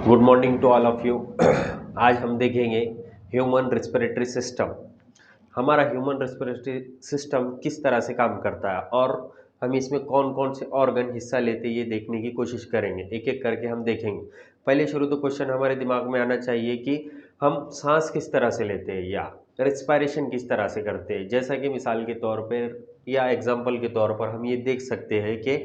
Good morning to all of you. आज हम देखेंगे ह्यूमन रेस्पिरेटरी सिस्टम। हमारा ह्यूमन रेस्पिरेटरी सिस्टम किस तरह से काम करता है और हम इसमें कौन कौन से ऑर्गन हिस्सा लेते हैं ये देखने की कोशिश करेंगे। एक एक करके हम देखेंगे। पहले शुरू तो क्वेश्चन हमारे दिमाग में आना चाहिए कि हम सांस किस तरह से लेते हैं या रेस्पिरेशन किस तरह से करते हैं। जैसा कि मिसाल के तौर पर या एग्जाम्पल के तौर पर हम ये देख सकते हैं कि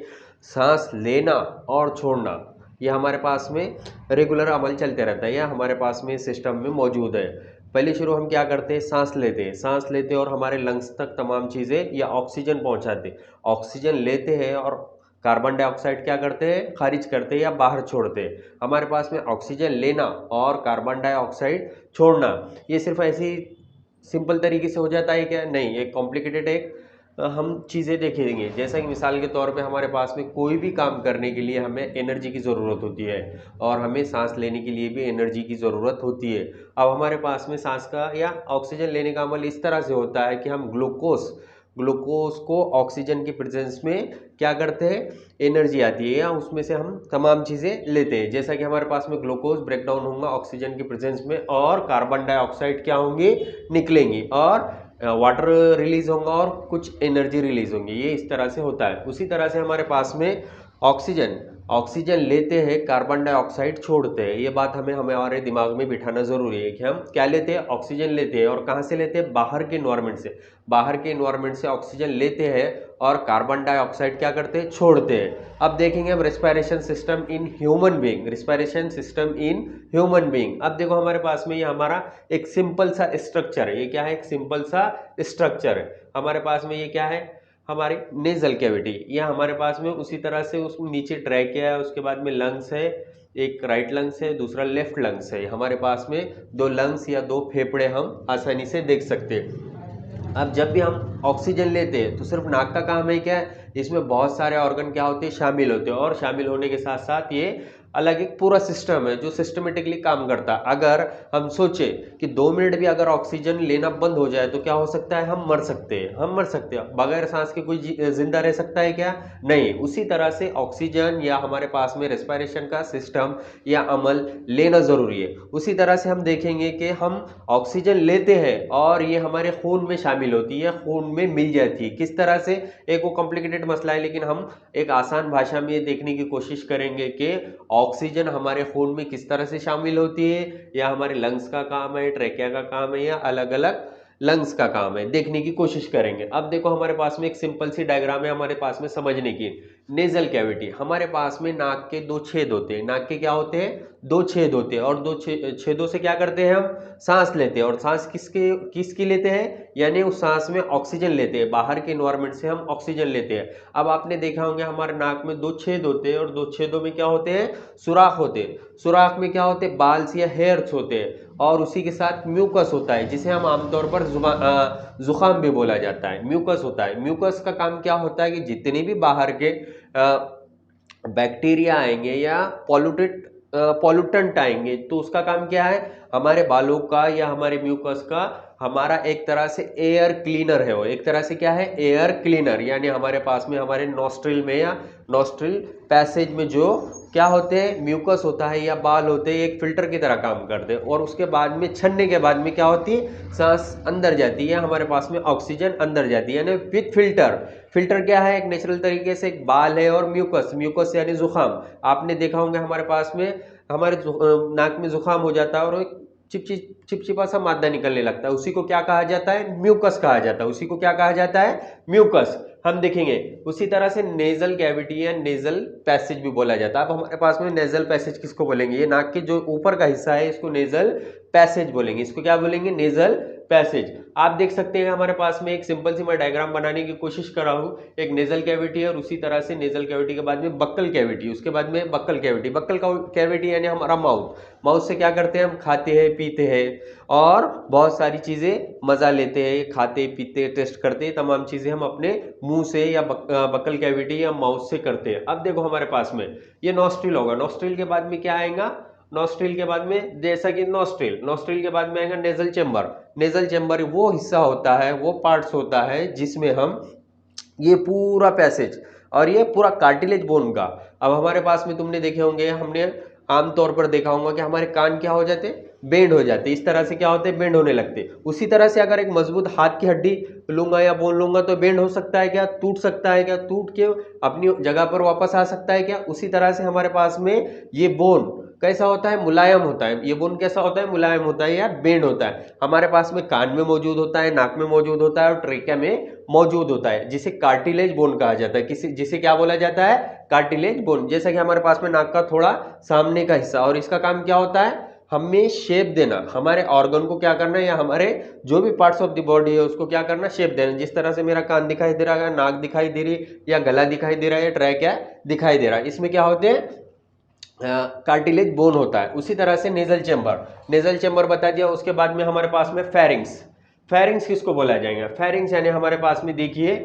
सांस लेना और छोड़ना यह हमारे पास में रेगुलर अमल चलते रहता है या हमारे पास में सिस्टम में मौजूद है। पहले शुरू हम क्या करते हैं, सांस लेते हैं। सांस लेते हैं और हमारे लंग्स तक तमाम चीज़ें या ऑक्सीजन पहुंचाते हैं। ऑक्सीजन लेते हैं और कार्बन डाइऑक्साइड क्या करते हैं, खारिज करते हैं या बाहर छोड़ते हैं। हमारे पास में ऑक्सीजन लेना और कार्बन डाइऑक्साइड छोड़ना ये सिर्फ ऐसे ही सिंपल तरीके से हो जाता है क्या? नहीं, एक कॉम्प्लिकेटेड एक हम चीज़ें देखेंगे। जैसा कि मिसाल के तौर पे हमारे पास में कोई भी काम करने के लिए हमें एनर्जी की ज़रूरत होती है और हमें सांस लेने के लिए भी एनर्जी की ज़रूरत होती है। अब हमारे पास में सांस का या ऑक्सीजन लेने का अमल इस तरह से होता है कि हम ग्लूकोज को ऑक्सीजन की प्रेजेंस में क्या करते हैं, एनर्जी आती है या उसमें से हम तमाम चीज़ें लेते हैं। जैसा कि हमारे पास में ग्लूकोज ब्रेक डाउन होगा ऑक्सीजन की प्रेजेंस में और कार्बन डाइऑक्साइड क्या होंगे, निकलेंगी और वाटर रिलीज होगा और कुछ एनर्जी रिलीज होंगी। ये इस तरह से होता है। उसी तरह से हमारे पास में ऑक्सीजन लेते हैं, कार्बन डाइऑक्साइड छोड़ते हैं। ये बात हमारे दिमाग में बिठाना जरूरी है कि हम क्या लेते हैं, ऑक्सीजन लेते हैं। और कहाँ से लेते हैं, बाहर के एनवायरनमेंट से ऑक्सीजन लेते हैं और कार्बन डाइऑक्साइड क्या करते हैं, छोड़ते हैं। अब देखेंगे हम respiration system in human being. अब देखो हमारे पास में ये हमारा एक सिंपल सा स्ट्रक्चर है। ये क्या है, एक सिंपल सा स्ट्रक्चर है। हमारे पास में ये क्या है, हमारी नेजल कैविटी। या हमारे पास में उसी तरह से उसमें नीचे ट्रैकिया है, उसके बाद में लंग्स है, एक राइट लंग्स है, दूसरा लेफ्ट लंग्स है। हमारे पास में दो लंग्स या दो फेफड़े हम आसानी से देख सकते हैं। अब जब भी हम ऑक्सीजन लेते हैं तो सिर्फ नाक का काम है क्या, इसमें बहुत सारे ऑर्गन क्या होते हैं, शामिल होते हैं। और शामिल होने के साथ साथ ये अलग एक पूरा सिस्टम है जो सिस्टमेटिकली काम करता है। अगर हम सोचे कि 2 मिनट भी अगर ऑक्सीजन लेना बंद हो जाए तो क्या हो सकता है, हम मर सकते हैं। बगैर सांस के कोई जिंदा रह सकता है क्या? नहीं। उसी तरह से ऑक्सीजन या हमारे पास में रेस्पिरेशन का सिस्टम या अमल लेना जरूरी है। उसी तरह से हम देखेंगे कि हम ऑक्सीजन लेते हैं और ये हमारे खून में शामिल होती है, खून में मिल जाती है। किस तरह से, एक वो कॉम्प्लिकेटेड मसला है, लेकिन हम एक आसान भाषा में ये देखने की कोशिश करेंगे कि ऑक्सीजन हमारे खून में किस तरह से शामिल होती है, या हमारे लंग्स का काम है, ट्रेकिया का काम है, या अलग अलग लंग्स का काम है, देखने की कोशिश करेंगे। अब देखो हमारे पास में एक सिंपल सी डायग्राम है हमारे पास में समझने की। नेजल कैविटी, हमारे पास में नाक के 2 छेद होते हैं। नाक के क्या होते हैं, 2 छेद होते हैं और 2 छेदों से क्या करते हैं, हम सांस लेते हैं। और सांस किसकी लेते हैं, यानी उस सांस में ऑक्सीजन लेते हैं। बाहर के एनवायरनमेंट से हम ऑक्सीजन लेते हैं। अब आपने देखा होंगे हमारे नाक में 2 छेद होते हैं और 2 छेदों में क्या होते हैं, सुराख होते हैं। सुराख में क्या होते हैं, बाल्स या हेयर्स होते हैं। और उसी के साथ म्यूकस होता है, जिसे हम आमतौर पर जुकाम भी बोला जाता है। म्यूकस होता है। म्यूकस का काम क्या होता है कि जितने भी बाहर के बैक्टीरिया आएंगे या पॉल्यूटेंट आएंगे तो उसका काम क्या है, हमारे बालों का या हमारे म्यूकस का हमारा एक तरह से एयर क्लीनर है। वो एक तरह से क्या है, एयर क्लीनर। यानी हमारे पास में हमारे नॉस्ट्रिल में या नॉस्ट्रिल पैसेज में जो क्या होते हैं, म्यूकस होता है या बाल होते हैं, एक फिल्टर की तरह काम करते हैं। और उसके बाद में छनने के बाद में क्या होती है, सांस अंदर जाती है, हमारे पास में ऑक्सीजन अंदर जाती है, यानी विथ फिल्टर क्या है, एक नेचुरल तरीके से एक बाल है और म्यूकस यानी जुकाम। आपने देखा होंगे हमारे पास में हमारे नाक में जुकाम हो जाता है और एक चिपचिपा सा मादा निकलने लगता है, उसी को क्या कहा जाता है, म्यूकस कहा जाता है। उसी को क्या कहा जाता है, म्यूकस। हम देखेंगे उसी तरह से नेजल कैविटी या नेजल पैसेज भी बोला जाता है। अब हमारे पास में नेजल पैसेज किसको बोलेंगे, ये नाक के जो ऊपर का हिस्सा है इसको नेजल पैसेज बोलेंगे। इसको क्या बोलेंगे, नेजल पैसेज। आप देख सकते हैं हमारे पास में एक सिंपल सी मैं डायग्राम बनाने की कोशिश कर रहा हूं। एक नेजल कैविटी है और उसी तरह से नेजल कैविटी के बाद में बक्कल कैविटी, उसके बाद में बक्कल कैविटी यानी हमारा माउथ से क्या करते हैं, हम खाते हैं, पीते हैं और बहुत सारी चीजें मजा लेते हैं, खाते पीते टेस्ट करते हैं। तमाम चीजें हम अपने मुंह से या बक्कल कैविटी या माउथ से करते हैं। अब देखो हमारे पास में ये नॉस्ट्रिल होगा। नॉस्ट्रिल के बाद में क्या आएगा, नॉस्ट्रिल के बाद में जैसा कि नॉस्ट्रिल के बाद में आएगा नेजल चेम्बर वो हिस्सा होता है, वो पार्ट्स होता है जिसमें हम ये पूरा पैसेज और ये पूरा कार्टिलेज बोन का। अब हमारे पास में तुमने देखे होंगे आमतौर पर देखा होगा कि हमारे कान क्या हो जाते, बेंड हो जाते, इस तरह से क्या होते हैं, बेंड होने लगते। उसी तरह से अगर एक मजबूत हाथ की हड्डी लूंगा या बोन लूंगा तो बेंड हो सकता है क्या, टूट सकता है क्या, टूट के अपनी जगह पर वापस आ सकता है क्या। उसी तरह से हमारे पास में ये बोन कैसा होता है, मुलायम होता है। ये बोन कैसा होता है, मुलायम होता है या बेंड होता है। हमारे पास में कान में मौजूद होता है, नाक में मौजूद होता है और ट्रेकिया में मौजूद होता है, जिसे कार्टिलेज बोन कहा जाता है। किसी जिसे क्या बोला जाता है, कार्टिलेज बोन। जैसा कि हमारे पास में नाक का थोड़ा सामने का हिस्सा, और इसका काम क्या होता है, हमें शेप देना, हमारे ऑर्गन को क्या करना है, या हमारे जो भी पार्ट्स ऑफ द बॉडी है उसको क्या करना, शेप देना। जिस तरह से मेरा कान दिखाई दे रहा है, नाक दिखाई दे रही है, या गला दिखाई दे रहा है, या ट्रैकिया दिखाई दे रहा है, इसमें क्या होते हैं, कार्टिलेज बोन होता है। उसी तरह से नेजल चेंबर, नेजल चेंबर बता दिया। उसके बाद में हमारे पास में फेरिंग्स, फेरिंग्स किसको बोला जाएगा, फेरिंग्स यानी हमारे पास में देखिए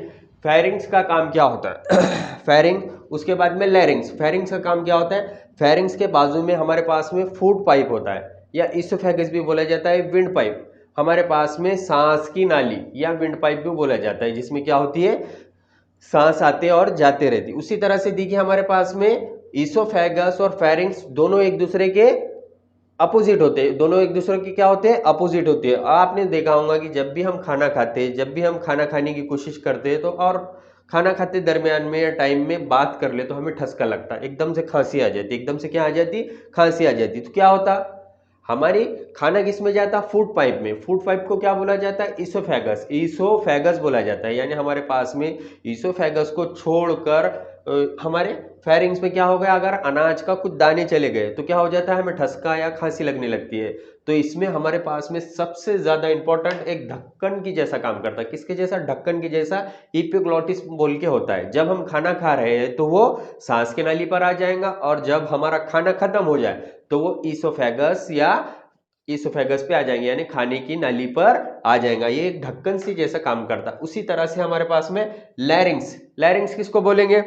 फेरिंग्स का काम क्या होता है फेरिंग। उसके बाद में लैरिंग्स, फेरिंग्स का काम क्या होता है, फेरिंग्स के बाजू में हमारे पास में फूड पाइप होता है, या इसोफेगस भी बोला जाता है, विंड पाइप। हमारे पास में सांस की नाली या विंड पाइप भी बोला जाता है, जिसमें क्या होती है, सांस आते और जाते रहती। उसी तरह से देखिए हमारे पास में इसोफेगस और फेरिंग्स दोनों एक दूसरे के अपोजिट होते हैं, दोनों एक दूसरे के क्या होते हैं, अपोजिट होते हैं। आपने देखा होगा कि जब भी हम खाना खाते हैं, जब भी हम खाना खाने की कोशिश करते हैं तो, और खाना खाते दरमियान में या टाइम में बात कर ले तो हमें ठसका लगता है, एकदम से खांसी आ जाती, एकदम से क्या आ जाती, खांसी आ जाती। तो क्या होता, हमारी खाना किस में जाता, फूड पाइप में। फूड पाइप को क्या बोला जाता है, इसोफेगस, इसोफेगस बोला जाता है। यानी हमारे पास में इसोफेगस को छोड़कर हमारे फेरिंग्स में क्या हो गया, अगर अनाज का कुछ दाने चले गए तो क्या हो जाता है, हमें ठसका या खांसी लगने लगती है। तो इसमें हमारे पास में सबसे ज्यादा इंपॉर्टेंट एक ढक्कन की जैसा काम करता है। किसके जैसा, ढक्कन की जैसा, एपिग्लॉटिस बोल के होता है। जब हम खाना खा रहे हैं तो वो सांस की नाली पर आ जाएगा, और जब हमारा खाना खत्म हो जाए तो वो इसोफेगस या इसोफेगस पे आ जाएंगे, यानी खाने की नाली पर आ जाएगा। ये एक ढक्कन सी जैसा काम करता है। उसी तरह से हमारे पास में लैरिंग्स, लैरिंग्स किसको बोलेंगे,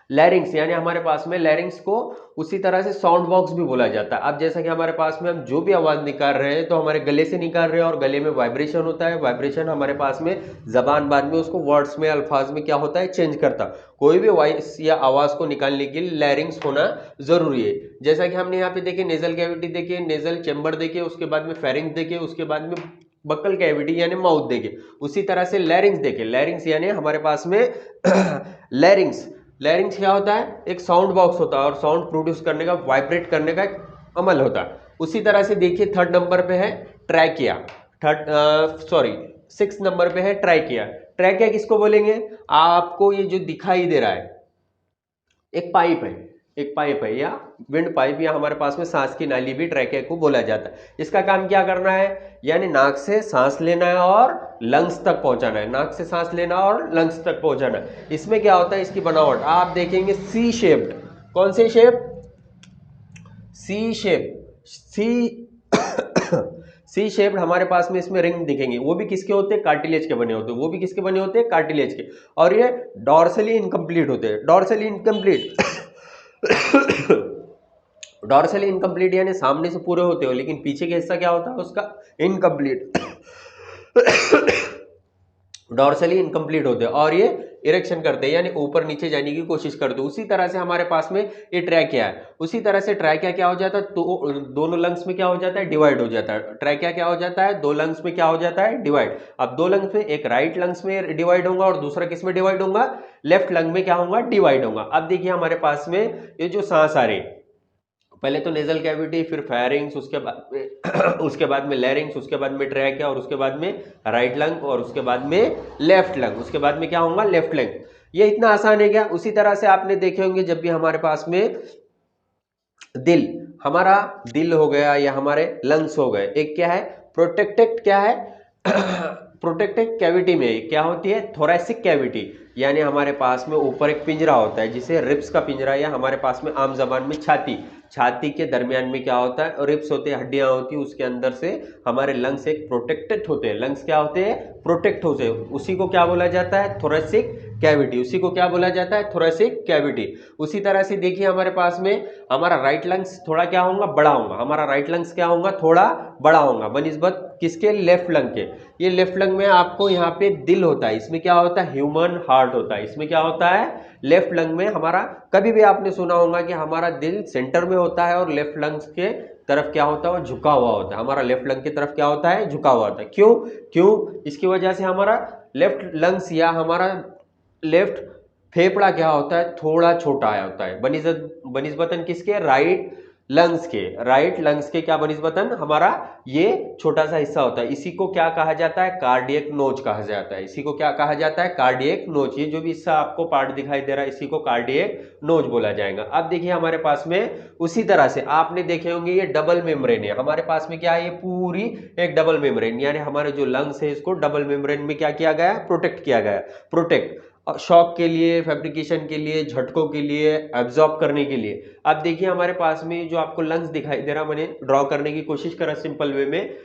लैरिंग्स यानी हमारे पास में लैरिंग्स को उसी तरह से साउंड बॉक्स भी बोला जाता है। अब जैसा कि हमारे पास में हम जो भी आवाज निकाल रहे हैं तो हमारे गले से निकाल रहे हैं, और गले में वाइब्रेशन होता है। वाइब्रेशन हमारे पास में जबान बाद में उसको वर्ड्स में, अल्फाज में क्या होता है, चेंज करता। कोई भी वॉइस या आवाज को निकालने के लिए लैरिंग्स होना जरूरी है। जैसा कि हमने यहाँ पे देखे नेजल कैविटी देखिए, नेजल चैम्बर देखिए, उसके बाद में फेरिंग्स देखिए, उसके बाद में बक्कल कैविटी यानी माउथ देखिए। उसी तरह से लैरिंग्स देखिए, लैरिंग्स यानी हमारे पास में लैरिंग्स, लैरिंग्स क्या होता है, एक साउंड बॉक्स होता है, और साउंड प्रोड्यूस करने का, वाइब्रेट करने का एक अमल होता है। उसी तरह से देखिए थर्ड नंबर पे है ट्रैकिया, सिक्स नंबर पे है ट्रैकिया। ट्रैकिया किसको बोलेंगे, आपको ये जो दिखाई दे रहा है एक पाइप है, एक पाइप है या विंड पाइप, या हमारे पास में सांस की नाली भी ट्रैकिया को बोला जाता है। इसका काम क्या करना है, यानी नाक से सांस लेना है और लंग्स तक पहुंचाना है, नाक से सांस लेना और लंग्स तक पहुंचाना है। इसमें क्या होता है, इसकी बनावट आप देखेंगे सी शेप्ड, कौन से शेप, सी शेप, सी शेप्ड हमारे पास में इसमें रिंग दिखेंगे, वो भी किसके होते हैं, कार्टिलेज के बने होते हैं, वो भी किसके बने होते हैं, कार्टिलेज के। और ये डॉर्सली इनकम्प्लीट होते हैं, डॉर्सली इनकम्प्लीट डॉर्सली इनकम्प्लीट यानी सामने से पूरे होते हो लेकिन पीछे का हिस्सा क्या होता है उसका, इनकम्प्लीट डॉर्सली इनकम्प्लीट होते हैं, और ये इरेक्शन करते हैं यानी ऊपर नीचे जाने की कोशिश करते हैं। उसी तरह से हमारे पास में ये ट्रैकिया है, उसी तरह से ट्रैकिया क्या हो जाता है, तो दोनों लंग्स में क्या हो जाता है, डिवाइड हो जाता है। ट्रैकिया क्या हो जाता है, दो लंग्स में क्या हो जाता है, डिवाइड। अब दो लंग्स में एक राइट लंग्स में डिवाइड होगा और दूसरा किस में डिवाइड होगा, लेफ्ट लंग में क्या होगा, डिवाइड होगा। अब देखिए हमारे पास में ये जो सांस आ रही, पहले तो नेजल कैविटी, फिर फेरिंग्स, उसके बाद में उसके बाद में लैरिंग्स, उसके बाद में ट्रैकिया, और उसके बाद में राइट लंग, और उसके बाद में लेफ्ट लंग, उसके बाद में क्या होगा, लेफ्ट लंग। ये इतना आसान है क्या। उसी तरह से आपने देखे होंगे जब भी हमारे पास में दिल, हमारा दिल हो गया या हमारे लंग्स हो गए, एक क्या है प्रोटेक्टेड, क्या है प्रोटेक्टेड कैविटी में क्या होती है, थोरैसिक कैविटी, यानी हमारे पास में ऊपर एक पिंजरा होता है जिसे रिब्स का पिंजरा, या हमारे पास में आम जबान में छाती, छाती के दरमियान में क्या होता है, रिब्स होते हैं, हड्डियां होती है, उसके अंदर से हमारे लंग्स एक प्रोटेक्टेड होते हैं। लंग्स क्या होते हैं, प्रोटेक्ट होते हैं, उसी को क्या बोला जाता है, थोरैसिक कैविटी, उसी को क्या बोला जाता है, थोरेसिक कैविटी। उसी तरह से देखिए हमारे पास में हमारा राइट लंग्स थोड़ा क्या होगा, बड़ा होगा, हमारा राइट लंग्स क्या होगा, थोड़ा बड़ा होगा बनिस्बत किसके, लेफ्ट लंग के। ये लेफ्ट लंग में आपको यहाँ पे दिल होता है, इसमें क्या होता है, ह्यूमन हार्ट होता है, इसमें क्या होता है, लेफ्ट लंग में हमारा। कभी भी आपने सुना होगा कि हमारा दिल सेंटर में होता है और लेफ्ट लंग्स के तरफ क्या होता है, वो झुका हुआ होता है, हमारा लेफ्ट लंग की तरफ क्या होता है, झुका हुआ होता है। क्यों क्यों, इसकी वजह से हमारा लेफ्ट लंग्स या हमारा लेफ्ट फेफड़ा क्या होता है, थोड़ा छोटा आया होता है बनिस्बतन किसके, राइट लंग्स के क्या बनिस्बतन हमारा ये छोटा सा हिस्सा होता है। इसी को क्या कहा जाता है, कार्डियक नोच कहा जाता है, इसी को क्या कहा जाता है, कार्डियक नोच। ये जो भी हिस्सा आपको पार्ट दिखाई दे रहा है इसी को कार्डियक नोच बोला जाएगा। अब देखिए हमारे पास में उसी तरह से आपने देखे होंगे ये डबल मेम्ब्रेन है हमारे पास में, क्या है, ये पूरी एक डबल मेम्ब्रेन, यानी हमारे जो लंग्स है इसको डबल मेम्ब्रेन में क्या किया गया, प्रोटेक्ट किया गया, प्रोटेक्ट शॉक के लिए, फैब्रिकेशन के लिए, झटकों के लिए, एब्जॉर्ब करने के लिए। अब देखिए हमारे पास में जो आपको लंग्स दिखाई दे रहा, मैंने ड्रॉ करने की कोशिश करा सिंपल वे में।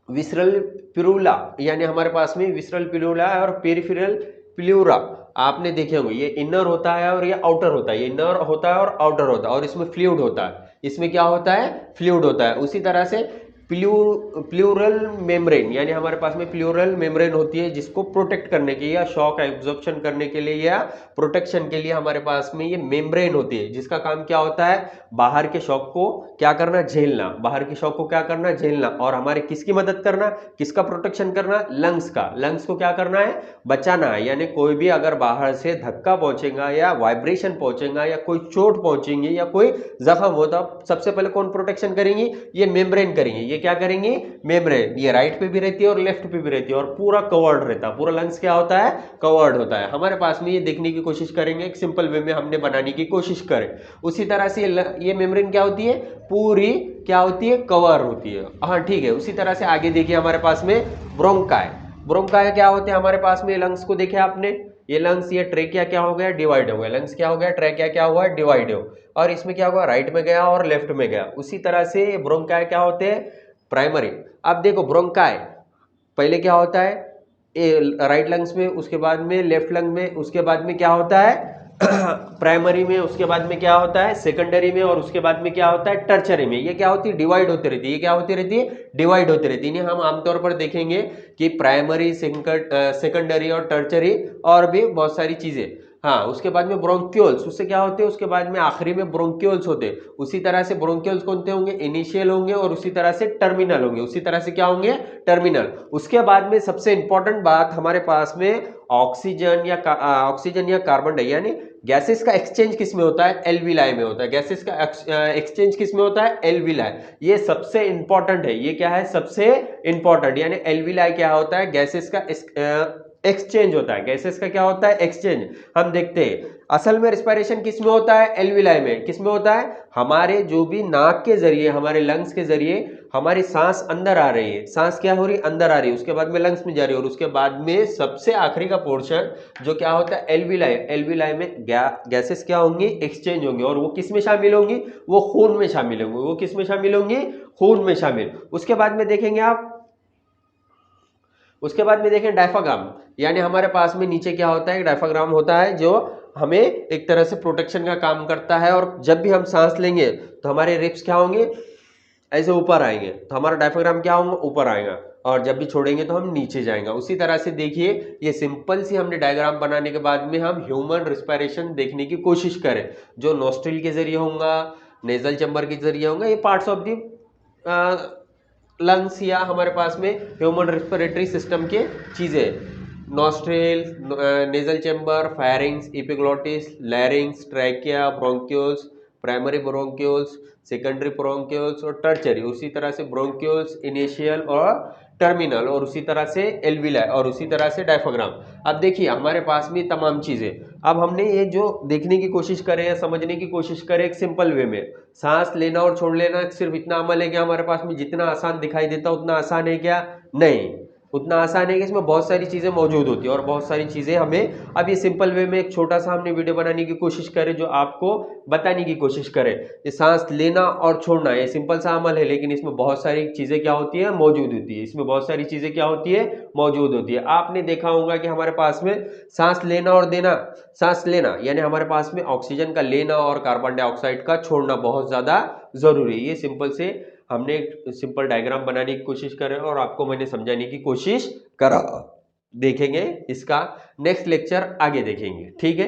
विसरल पिरूला, यानी हमारे पास में विसरल पिरूला और पेरिफेरल प्लूरा आपने देखे होंगे, ये इनर होता है और ये आउटर होता है, ये इनर होता है और आउटर होता है, और इसमें फ्लूइड होता है, इसमें क्या होता है, फ्लूइड होता है। उसी तरह से प्लूरल मेम्ब्रेन, यानी हमारे पास में प्लूरल मेम्ब्रेन होती है जिसको प्रोटेक्ट करने के या शॉक एब्जॉर्प्शन करने के लिए या प्रोटेक्शन के लिए हमारे पास में ये मेम्ब्रेन होती है, जिसका काम क्या होता है, बाहर के शॉक को क्या करना, झेलना, बाहर के शॉक को क्या करना, झेलना, और हमारे किसकी मदद करना, किसका प्रोटेक्शन करना, लंग्स का, लंग्स को क्या करना है, बचाना है। यानी कोई भी अगर बाहर से धक्का पहुंचेगा या वाइब्रेशन पहुंचेगा या कोई चोट पहुंचेंगे या कोई जख्म हो, तो सबसे पहले कौन प्रोटेक्शन करेंगे, ये मेम्ब्रेन करेंगे। ये क्या करेंगे, मेम्ब्रेन, ये राइट पे भी रहती है और लेफ्ट पे भी रहती है और पूरा कवर्ड रहता है, पूरा लंग्स क्या होता है, कवर्ड होता है। हमारे पास में ये देखने की कोशिश करेंगे, एक सिंपल वे में हमने बनाने की कोशिश करें। उसी तरह से ये मेम्ब्रेन क्या होती है, पूरी क्या होती है, कवर होती है। हाँ ठीक है। उसी तरह से आगे देखिए हमारे पास में ब्रोंकाई, ब्रोंकाई क्या होते हैं हमारे पास में, लंग्स को देखे आपने, ये लंग्स, ये ट्रेकिया क्या हो गया, डिवाइड हो गया, लंग्स क्या हो गया, ट्रेकिया क्या हुआ, डिवाइड हो, और इसमें क्या हुआ, राइट में गया और लेफ्ट में गया। उसी तरह से ब्रोंकाई क्या होते हैं, प्राइमरी। अब देखो ब्रोंकाई पहले क्या होता है, राइट लंग्स में, उसके बाद में लेफ्ट लंग में, उसके बाद में क्या होता है प्राइमरी में, उसके बाद में क्या होता है सेकेंडरी में, और उसके बाद में क्या होता है टर्चरी में। ये क्या होती है, डिवाइड होती रहती है, ये क्या होती रहती है, डिवाइड होती रहती है। हम आमतौर पर देखेंगे कि प्राइमरी, सेकेंडरी और टर्चरी और भी बहुत सारी चीजें। हाँ, उसके बाद में ब्रोंक्यूल्स, उससे क्या होते हैं, उसके बाद में आखिरी में ब्रोंक्यूल्स होते हैं। उसी तरह से ब्रोंक्यूल्स कौन से होंगे, इनिशियल होंगे और उसी तरह से टर्मिनल होंगे, उसी तरह से क्या होंगे, टर्मिनल। उसके बाद में सबसे इंपॉर्टेंट बात हमारे पास में ऑक्सीजन या कार्बन डाइऑक्साइड यानी गैसेस का एक्सचेंज किस में होता है, एल्विलाई में होता है। गैसेस का एक्सचेंज किस में होता है, एल्विलाई। ये सबसे इंपॉर्टेंट है, ये क्या है, सबसे इंपॉर्टेंट, यानी एल्विलाई क्या होता है, गैसेस का एक्सचेंज होता है, गैसेस का क्या होता है, एक्सचेंज। हम देखते हैं असल में रिस्पायरेशन किस में होता है, एल्विलाई में। किस में होता है, हमारे जो भी नाक के जरिए, हमारे लंग्स के जरिए हमारी सांस अंदर आ रही है, सांस क्या हो रही है, अंदर आ रही है, उसके बाद में लंग्स में जा रही है, और उसके बाद में सबसे आखिरी का पोर्शन जो क्या होता है, एल्विलाई। एल्विलाई में गैसेस क्या होंगी, एक्सचेंज होंगे, और वो किस में शामिल होंगी, वो खून में शामिल होंगी। वो किस में शामिल होंगी, खून में शामिल। उसके बाद में देखेंगे आप, उसके बाद में देखें डायफ्राम, यानी हमारे पास में नीचे क्या होता है, डायफ्राम होता है जो हमें एक तरह से प्रोटेक्शन का काम करता है, और जब भी हम सांस लेंगे तो हमारे रिब्स क्या होंगे, ऐसे ऊपर आएंगे, तो हमारा डायफ्राम क्या होगा, ऊपर आएगा, और जब भी छोड़ेंगे तो हम नीचे जाएंगे। उसी तरह से देखिए ये सिंपल सी हमने डायग्राम बनाने के बाद में हम ह्यूमन रिस्पायरेशन देखने की कोशिश करें, जो नोस्ट्रिल के जरिए होगा, नेजल चैम्बर के जरिए होगा, ये पार्ट्स ऑफ दी लंग्स या हमारे पास में ह्यूमन रेस्पिरेटरी सिस्टम के चीजें, nostril, nasal chamber, pharynx, epiglottis, larynx, trachea, bronchioles, primary bronchioles, secondary bronchioles और टर्चरी। उसी तरह से ब्रोंक्यूल्स, इनिशियल और टर्मिनल, और उसी तरह से एल्विलाई, और उसी तरह से डायफ्राम। अब देखिए हमारे पास में तमाम चीजें, अब हमने ये जो देखने की कोशिश करें या समझने की कोशिश करें एक सिंपल वे में, सांस लेना और छोड़ लेना सिर्फ इतना अमल है कि हमारे पास में जितना आसान दिखाई देता उतना आसान है क्या, नहीं। उतना आसान है कि इसमें बहुत सारी चीज़ें मौजूद होती है और बहुत सारी चीज़ें हमें अब ये सिंपल वे में एक छोटा सा हमने वीडियो बनाने की कोशिश करें जो आपको बताने की कोशिश करें। ये सांस लेना और छोड़ना ये सिंपल सा अमल है, लेकिन इसमें बहुत सारी चीज़ें क्या होती है, मौजूद होती है। इसमें बहुत सारी चीज़ें क्या होती है, मौजूद होती है। आपने देखा होगा कि हमारे पास में सांस लेना और देना, सांस लेना यानी हमारे पास में ऑक्सीजन का लेना और कार्बन डाइऑक्साइड का छोड़ना बहुत ज़्यादा जरूरी है। ये सिंपल से हमने एक सिंपल डायग्राम बनाने की कोशिश कर रहे हैं और आपको मैंने समझाने की कोशिश करा। देखेंगे इसका नेक्स्ट लेक्चर आगे देखेंगे, ठीक है।